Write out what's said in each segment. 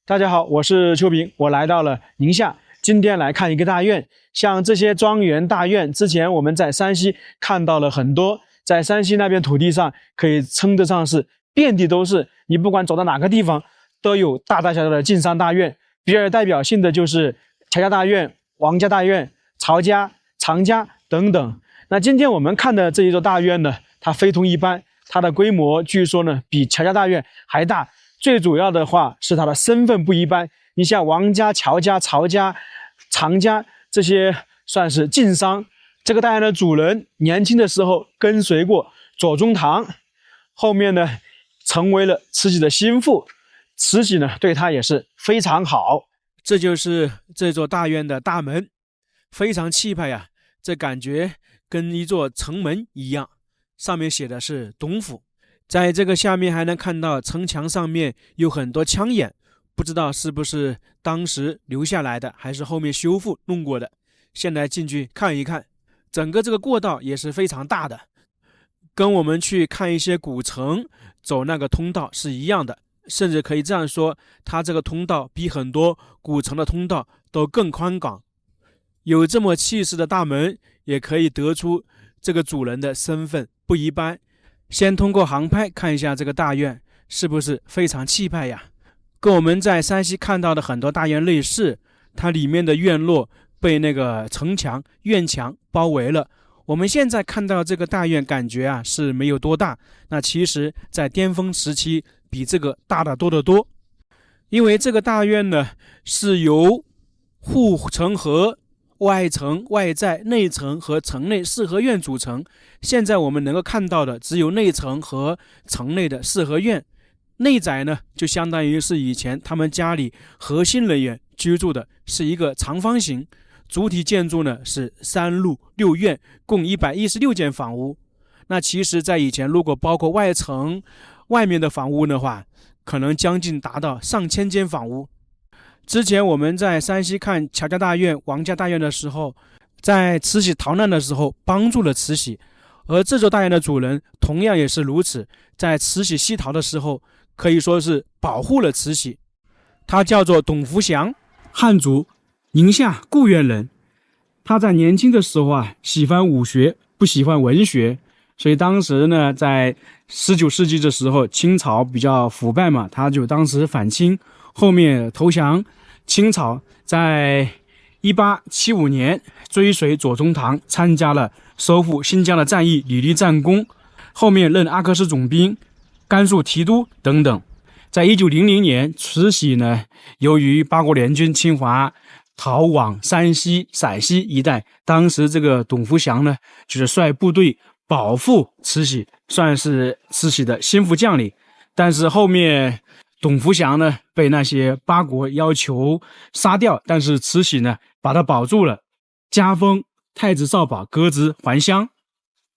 大家好，我是邱平，我来到了宁夏，今天来看一个大院。像这些庄园大院，之前我们在山西看到了很多，在山西那边土地上可以称得上是遍地都是，你不管走到哪个地方，都有大大小小的晋商大院。比较代表性的就是乔家大院、王家大院、曹家、常家等等。那今天我们看的这一座大院呢，它非同一般，它的规模据说呢比乔家大院还大。最主要的话是他的身份不一般，你像王家、乔家、曹家、常家这些算是晋商。这个大院的主人年轻的时候跟随过左宗棠，后面呢成为了慈禧的心腹，慈禧呢对他也是非常好。这就是这座大院的大门，非常气派呀，这感觉跟一座城门一样，上面写的是董府。在这个下面还能看到城墙上面有很多枪眼，不知道是不是当时留下来的，还是后面修复弄过的。现在进去看一看，整个这个过道也是非常大的，跟我们去看一些古城走那个通道是一样的，甚至可以这样说，它这个通道比很多古城的通道都更宽广。有这么气势的大门，也可以得出这个主人的身份不一般。先通过航拍看一下这个大院是不是非常气派呀？跟我们在山西看到的很多大院类似，它里面的院落被那个城墙、院墙包围了。我们现在看到这个大院，感觉啊是没有多大，那其实在巅峰时期比这个大得多得多。因为这个大院呢是由护城河、外城、外寨、内城和城内四合院组成。现在我们能够看到的只有内城和城内的四合院，内宅呢就相当于是以前他们家里核心人员居住的，是一个长方形，主体建筑呢是3路6院，共116间房屋。那其实在以前如果包括外城外面的房屋的话，可能将近达到上千间房屋。之前我们在山西看乔家大院、王家大院的时候，在慈禧逃难的时候帮助了慈禧，而这座大院的主人同样也是如此，在慈禧西逃的时候可以说是保护了慈禧。他叫做董福祥，汉族，宁夏固原人。他在年轻的时候啊喜欢武学，不喜欢文学，所以当时呢在19世纪的时候，清朝比较腐败嘛，他就当时反清，后面投降清朝。在1875年追随左宗棠参加了收复新疆的战役，屡立战功，后面任阿克师总兵、甘肃提督等等。在1900年，慈禧呢由于八国联军侵华，逃往山西、陕西一带，当时这个董福祥呢就是率部队保护慈禧，算是慈禧的心腹将领。但是后面董福祥呢被那些八国要求杀掉，但是慈禧呢把他保住了，加封太子少保，革职还乡。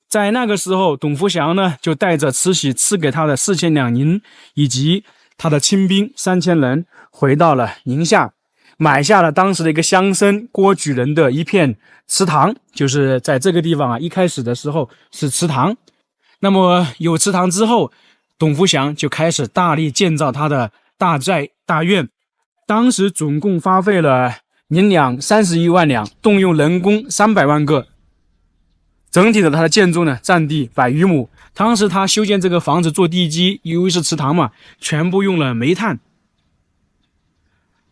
在那个时候，董福祥呢就带着慈禧赐给他的4000两银以及他的亲兵3000人回到了宁夏，买下了当时的一个乡绅郭举人的一片祠堂，就是在这个地方啊，一开始的时候是祠堂。那么有祠堂之后，董福祥就开始大力建造他的大寨大院，当时总共花费了银两31万两，动用人工300万个。整体的它的建筑呢占地100余亩。当时他修建这个房子做地基，因为是祠堂嘛，全部用了煤炭。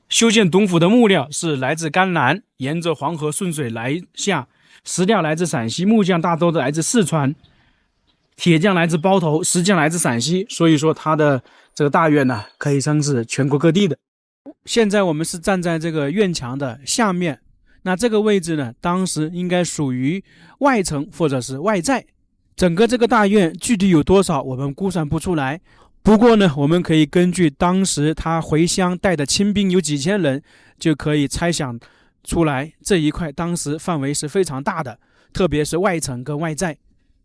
修建董府的木料是来自甘南，沿着黄河顺水来下，石料来自陕西，木匠大多来自四川，铁匠来自包头，石匠来自陕西。所以说它的这个大院呢可以称是全国各地的。现在我们是站在这个院墙的下面，那这个位置呢当时应该属于外城或者是外寨。整个这个大院具体有多少我们估算不出来，不过呢我们可以根据当时他回乡带的亲兵有几千人，就可以猜想出来这一块当时范围是非常大的，特别是外城跟外寨。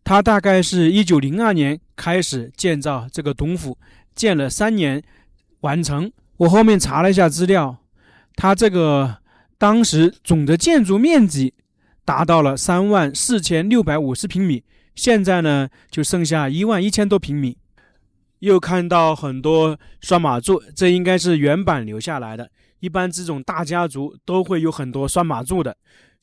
他大概是1902年开始建造这个董府，建了3年完成。我后面查了一下资料，他这个当时总的建筑面积达到了34650平米，现在呢就剩下11000多平米。又看到很多拴马柱，这应该是原版留下来的。一般这种大家族都会有很多拴马柱的。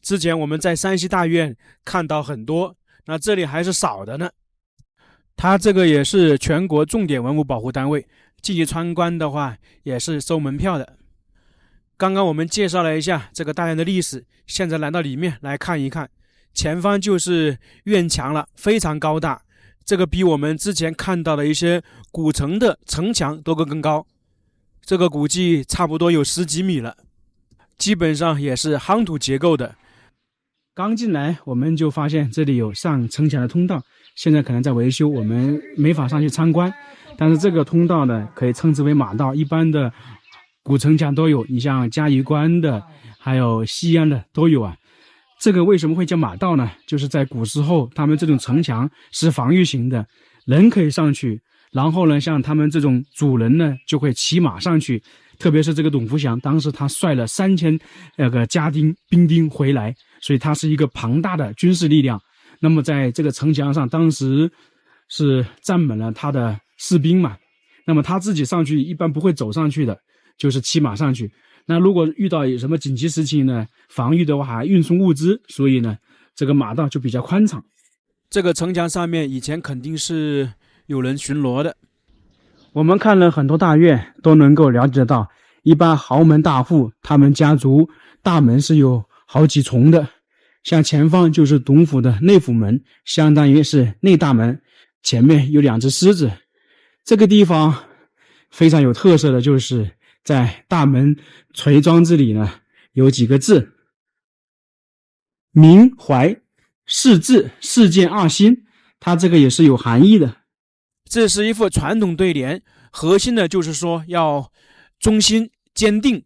之前我们在山西大院看到很多，那这里还是少的呢。它这个也是全国重点文物保护单位，进去参观的话也是收门票的。刚刚我们介绍了一下这个大院的历史，现在来到里面来看一看，前方就是院墙了，非常高大，这个比我们之前看到的一些古城的城墙都更高，这个估计差不多有10几米了，基本上也是夯土结构的。刚进来我们就发现这里有上城墙的通道，现在可能在维修，我们没法上去参观。但是这个通道呢，可以称之为马道，一般的古城墙都有，你像嘉峪关的还有西安的都有啊。这个为什么会叫马道呢？就是在古时候他们这种城墙是防御型的，人可以上去，然后呢像他们这种主人呢就会骑马上去，特别是这个董福祥，当时他率了3000个家丁兵丁回来，所以他是一个庞大的军事力量。那么在这个城墙上当时是站满了他的士兵嘛，那么他自己上去一般不会走上去的，就是骑马上去。那如果遇到有什么紧急时期呢，防御的话还运送物资，所以呢这个马道就比较宽敞。这个城墙上面以前肯定是有人巡逻的。我们看了很多大院都能够了解到，一般豪门大户他们家族大门是有好几重的，像前方就是董府的内府门，相当于是内大门，前面有2只狮子。这个地方非常有特色的就是在大门垂庄这里呢有几个字：明怀世治世建2兴，它这个也是有含义的。这是一副传统对联，核心的就是说要忠心坚定。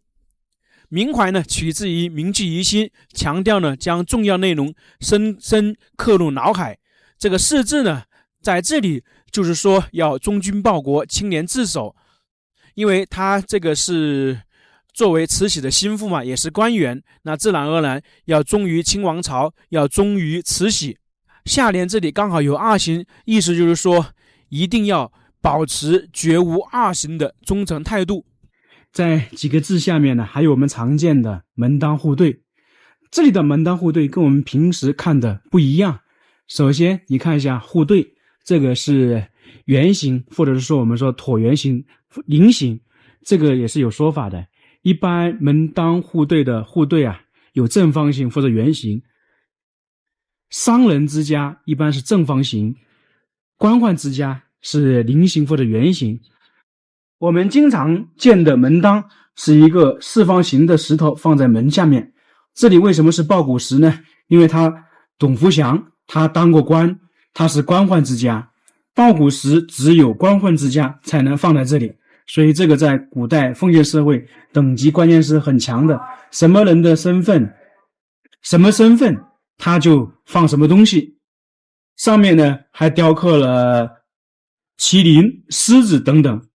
明怀呢取自于铭记于心，强调呢将重要内容深深刻入脑海。这个世治呢在这里就是说要忠君报国，清廉自守，因为他这个是作为慈禧的心腹嘛，也是官员，那自然而然要忠于清王朝，要忠于慈禧。下联这里刚好有2兴，意思就是说一定要保持绝无2兴的忠诚态度。在几个字下面呢，还有我们常见的门当户对。这里的门当户对跟我们平时看的不一样。首先你看一下户对，这个是圆形，或者是说我们说椭圆形、菱形，这个也是有说法的。一般门当户对的户对啊，有正方形或者圆形。商人之家一般是正方形，官宦之家是菱形或者圆形。我们经常见的门当是一个4方形的石头放在门下面，这里为什么是抱鼓石呢？因为董福祥他当过官，他是官宦之家，抱鼓石只有官宦之家才能放在这里，所以这个在古代封建社会等级观念是很强的，什么人的身份，什么身份他就放什么东西。上面呢还雕刻了麒麟、狮子等等，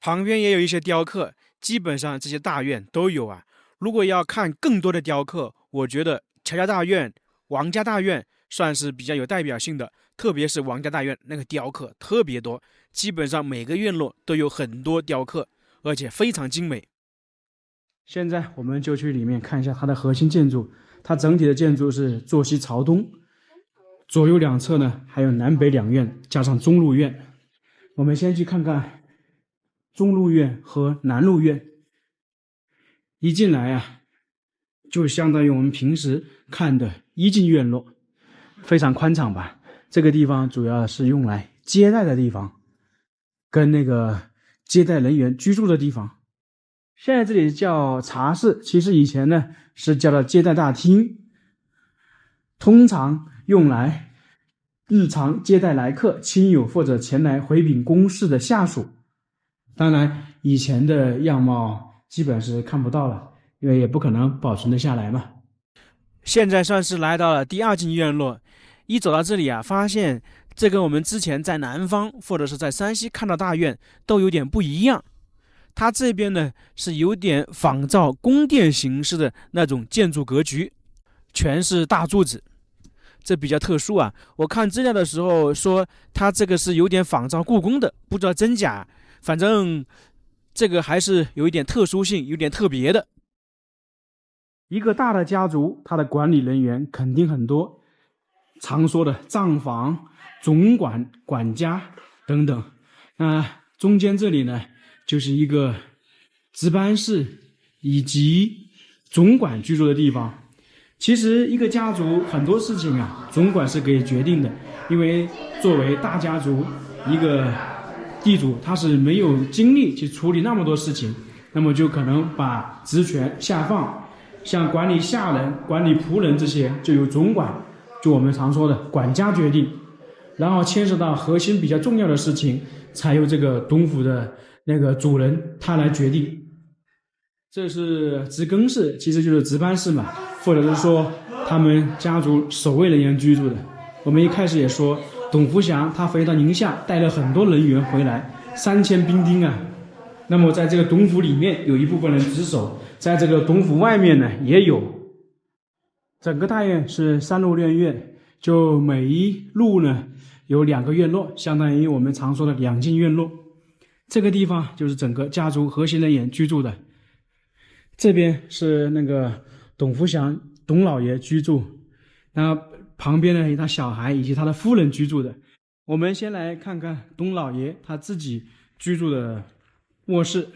旁边也有一些雕刻，基本上这些大院都有啊。如果要看更多的雕刻，我觉得乔家大院、王家大院算是比较有代表性的，特别是王家大院那个雕刻特别多，基本上每个院落都有很多雕刻，而且非常精美。现在我们就去里面看一下它的核心建筑，它整体的建筑是坐西朝东，左右2侧呢还有南北2院加上中路院。我们先去看看中路院和南路院。一进来啊，就相当于我们平时看的一进院落，非常宽敞吧。这个地方主要是用来接待的地方，跟那个接待人员居住的地方。现在这里叫茶室，其实以前呢是叫做接待大厅，通常用来日常接待来客、亲友或者前来回禀公事的下属。当然以前的样貌基本是看不到了，因为也不可能保存得下来嘛。现在算是来到了第2进院落，一走到这里啊，发现这跟我们之前在南方或者是在山西看到大院都有点不一样。它这边呢是有点仿照宫殿形式的那种建筑格局，全是大柱子。这比较特殊啊。我看资料的时候说，它这个是有点仿照故宫的，不知道真假。反正这个还是有一点特殊性，有点特别的。一个大的家族，它的管理人员肯定很多，常说的账房、总管、管家等等。那中间这里呢，就是一个值班室以及总管居住的地方。其实一个家族很多事情啊，总管是可以决定的，因为作为大家族，一个地主他是没有精力去处理那么多事情，那么就可能把职权下放，像管理下人、管理仆人这些就由总管，就我们常说的管家决定，然后牵涉到核心比较重要的事情，才由这个董府的那个主人他来决定。这是值更室，其实就是值班室嘛，或者是说他们家族守卫人员居住的。我们一开始也说，董福祥他回到宁夏带了很多人员回来，3000兵丁啊。那么在这个董府里面有一部分人值守，在这个董府外面呢也有。整个大院是3路院院，就每一路呢有2个院落，相当于我们常说的2进院落。这个地方就是整个家族核心人员居住的。这边是那个董福祥董老爷居住，那旁边呢有他小孩以及他的夫人居住的。我们先来看看董老爷他自己居住的卧室，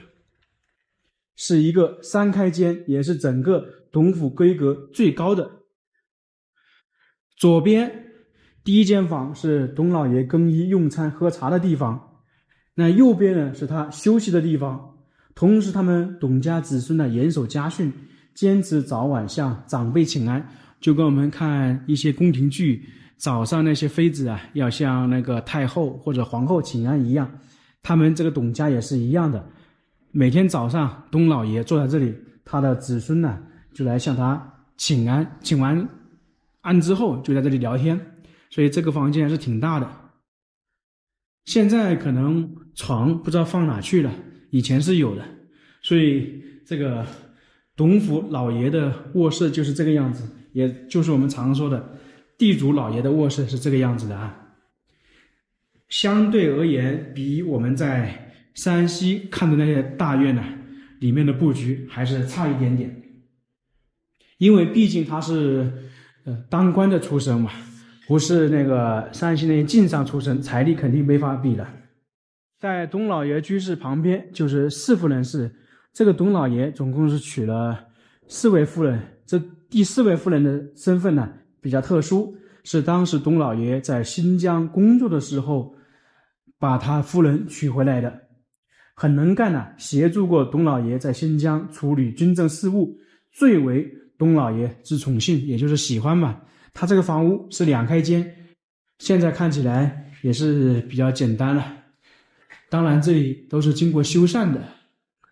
是一个3开间，也是整个董府规格最高的。左边第一间房是董老爷更衣、用餐、喝茶的地方，那右边呢是他休息的地方。同时他们董家子孙的严守家训，坚持早晚向长辈请安，就跟我们看一些宫廷剧，早上那些妃子啊要向那个太后或者皇后请安一样，他们这个董家也是一样的。每天早上董老爷坐在这里，他的子孙呢就来向他请安，请完安之后就在这里聊天，所以这个房间还是挺大的。现在可能床不知道放哪去了，以前是有的，所以这个董府老爷的卧室就是这个样子，也就是我们常说的地主老爷的卧室是这个样子的啊。相对而言，比我们在山西看的那些大院呢，里面的布局还是差一点点，因为毕竟他是当官的出身嘛，不是那个山西那些晋商出身，财力肯定没法比的。在董老爷居室旁边就是4夫人室，这个董老爷总共是娶了4位夫人，这第4位夫人的身份呢比较特殊，是当时董老爷在新疆工作的时候把他夫人娶回来的，很能干啊，协助过董老爷在新疆处理军政事务，最为董老爷之宠幸，也就是喜欢嘛。他这个房屋是2开间，现在看起来也是比较简单了，当然这里都是经过修缮的。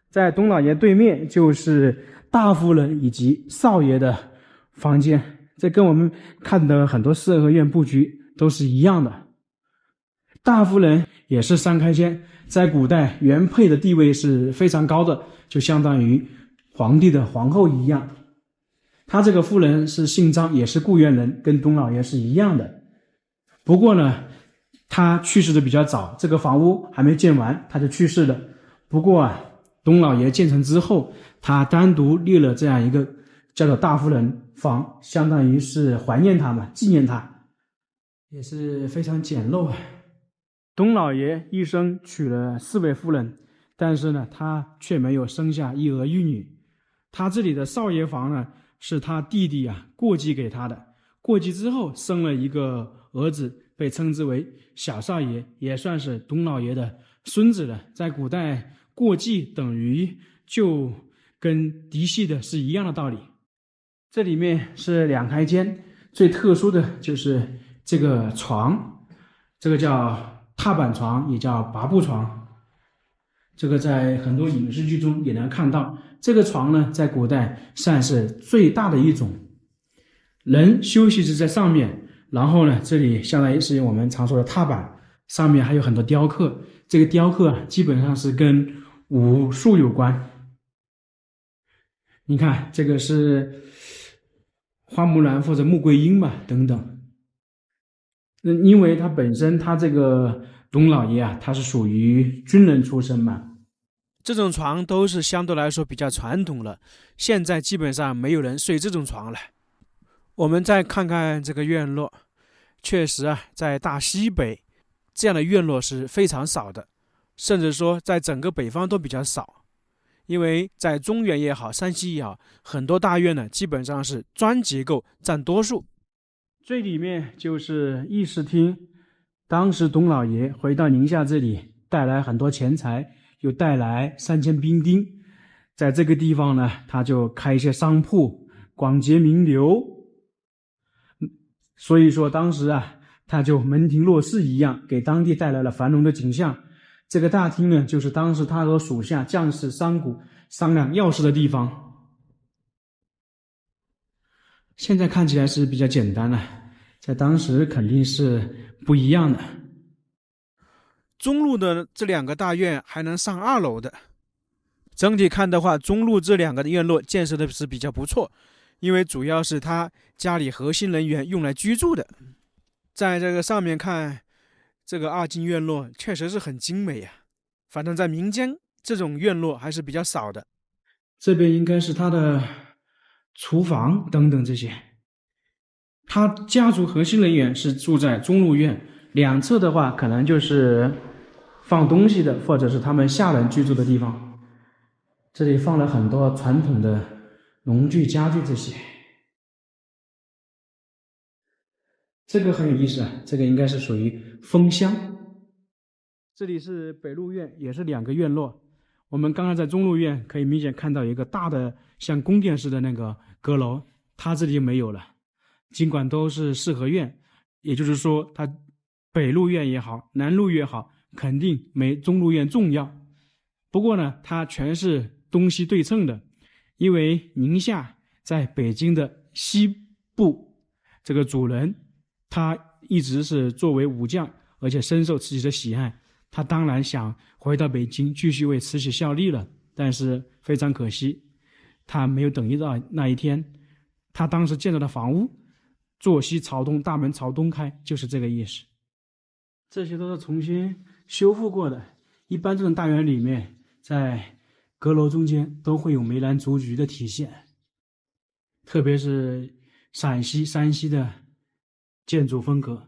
在董老爷对面就是大夫人以及少爷的房间，这跟我们看的很多四合院布局都是一样的。大夫人也是3开间，在古代原配的地位是非常高的，就相当于皇帝的皇后一样。他这个夫人是姓张，也是固原人，跟董老爷是一样的。不过呢，他去世的比较早，这个房屋还没建完他就去世了。不过啊，董老爷建成之后，他单独立了这样一个叫做大夫人房，相当于是怀念他嘛，纪念他，也是非常简陋啊。董老爷一生娶了4位夫人，但是呢，他却没有生下一儿一女。他这里的少爷房呢，是他弟弟啊过继给他的，过继之后生了一个儿子，被称之为小少爷，也算是董老爷的孙子了。在古代，过继等于就跟嫡系的是一样的道理。这里面是2开间，最特殊的就是这个床，这个叫踏板床，也叫拔步床。这个在很多影视剧中也能看到。这个床呢，在古代算是最大的一种，人休息是在上面，然后呢，这里相当于是我们常说的踏板，上面还有很多雕刻。这个雕刻啊，基本上是跟武术有关。你看，这个是花木兰或者穆桂英吧，等等。因为他本身他这个董老爷啊，他是属于军人出身嘛，这种床都是相对来说比较传统了，现在基本上没有人睡这种床了。我们再看看这个院落，确实啊，在大西北这样的院落是非常少的，甚至说在整个北方都比较少。因为在中原也好，山西也好，很多大院呢基本上是砖结构占多数。最里面就是议事厅，当时董老爷回到宁夏这里，带来很多钱财，又带来3000兵丁，在这个地方呢，他就开一些商铺，广结名流。所以说当时啊，他就门庭若市一样，给当地带来了繁荣的景象。这个大厅呢，就是当时他和属下将士商贾商量要事的地方。现在看起来是比较简单了，在当时肯定是不一样的。中路的这2个大院还能上2楼的。整体看的话，中路这2个院落建设的是比较不错，因为主要是他家里核心人员用来居住的。在这个上面看，这个2进院落确实是很精美呀。反正在民间这种院落还是比较少的。这边应该是他的厨房等等这些。他家族核心人员是住在中路院，两侧的话可能就是放东西的，或者是他们下人居住的地方。这里放了很多传统的农具家具这些。这个很有意思啊，这个应该是属于封箱。这里是北路院，也是2个院落。我们刚刚在中路院可以明显看到一个大的像宫殿似的那个阁楼，它这里就没有了。尽管都是四合院，也就是说它北路院也好，南路院也好，肯定没中路院重要。不过呢，它全是东西对称的，因为宁夏在北京的西部，这个主人他一直是作为武将，而且深受慈禧的喜爱。他当然想回到北京继续为慈禧效力了，但是非常可惜，他没有等到那一天。他当时建造的房屋坐西朝东，大门朝东开，就是这个意思。这些都是重新修复过的。一般这种大院里面，在阁楼中间都会有梅兰竹菊的体现，特别是陕西、山西的建筑风格。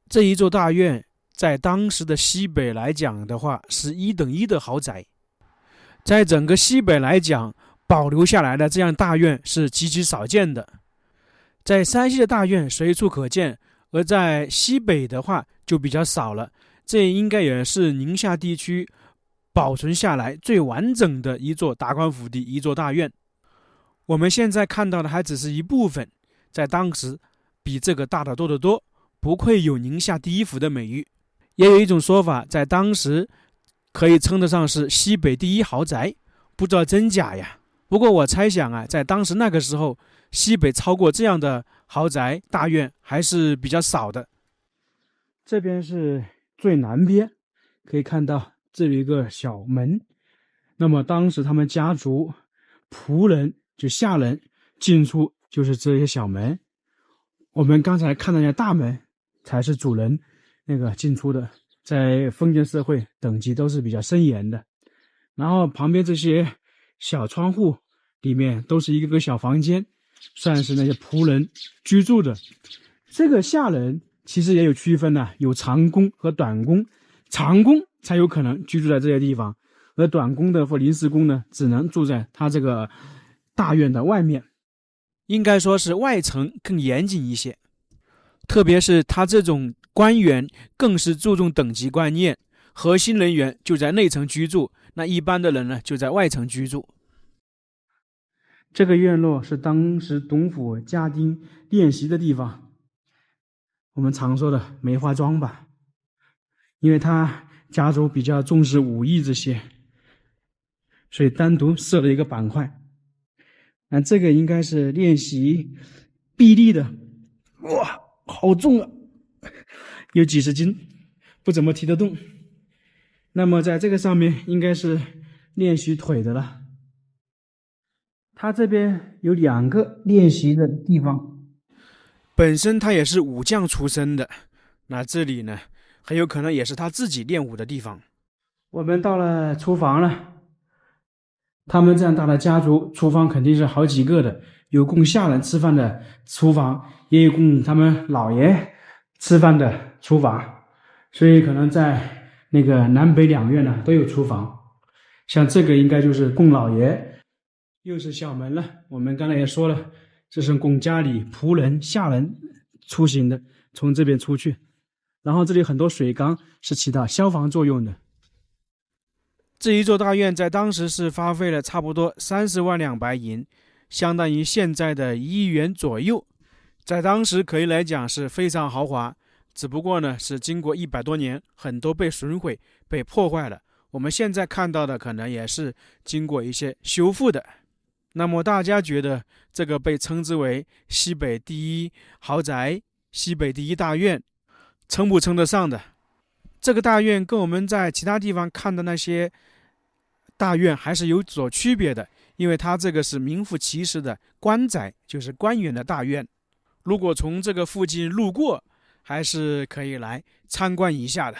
这一座大院在当时的西北来讲的话，是1等1的豪宅。在整个西北来讲，保留下来的这样大院是极其少见的。在山西的大院随处可见，而在西北的话就比较少了。这应该也是宁夏地区保存下来最完整的一座达官府邸，一座大院。我们现在看到的还只是一部分，在当时比这个大得多得多，不愧有宁夏第1府的美誉。也有一种说法，在当时可以称得上是西北第1豪宅，不知道真假呀。不过我猜想啊，在当时那个时候，西北超过这样的豪宅大院还是比较少的。这边是最南边，可以看到这里有一个小门。那么当时他们家族仆人就下人进出就是这些小门。我们刚才看到那大门才是主人那个进出的，在封建社会等级都是比较森严的。然后旁边这些小窗户里面都是一个个小房间，算是那些仆人居住的。这个下人其实也有区分的，有长工和短工，长工才有可能居住在这些地方，而短工的或临时工呢，只能住在他这个大院的外面。应该说是外层更严谨一些，特别是他这种官员更是注重等级观念，核心人员就在内层居住，那一般的人呢就在外层居住。这个院落是当时董府家丁练习的地方，我们常说的梅花桩吧，因为他家族比较重视武艺这些，所以单独设了一个板块。那这个应该是练习臂力的，哇，好重啊，有几十斤，不怎么提得动。那么在这个上面应该是练习腿的了。他这边有2个练习的地方，本身他也是武将出身的，那这里呢，很有可能也是他自己练武的地方。我们到了厨房了，他们这样大的家族，厨房肯定是好几个的，有供下人吃饭的厨房，也有供他们老爷吃饭的厨房，所以可能在那个南北两院呢都有厨房。像这个应该就是供老爷，又是小门了。我们刚才也说了，这是供家里仆人下人出行的，从这边出去。然后这里很多水缸是起到消防作用的。这一座大院在当时是花费了差不多30万两白银，相当于现在的1亿元左右，在当时可以来讲是非常豪华。只不过呢，是经过100多年，很多被损毁、被破坏了。我们现在看到的可能也是经过一些修复的。那么大家觉得这个被称之为西北第一豪宅、西北第一大院，称不称得上的？这个大院跟我们在其他地方看的那些大院还是有所区别的，因为它这个是名副其实的官宅，就是官员的大院。如果从这个附近路过，还是可以来参观一下的。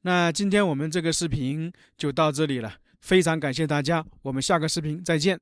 那今天我们这个视频就到这里了，非常感谢大家，我们下个视频再见。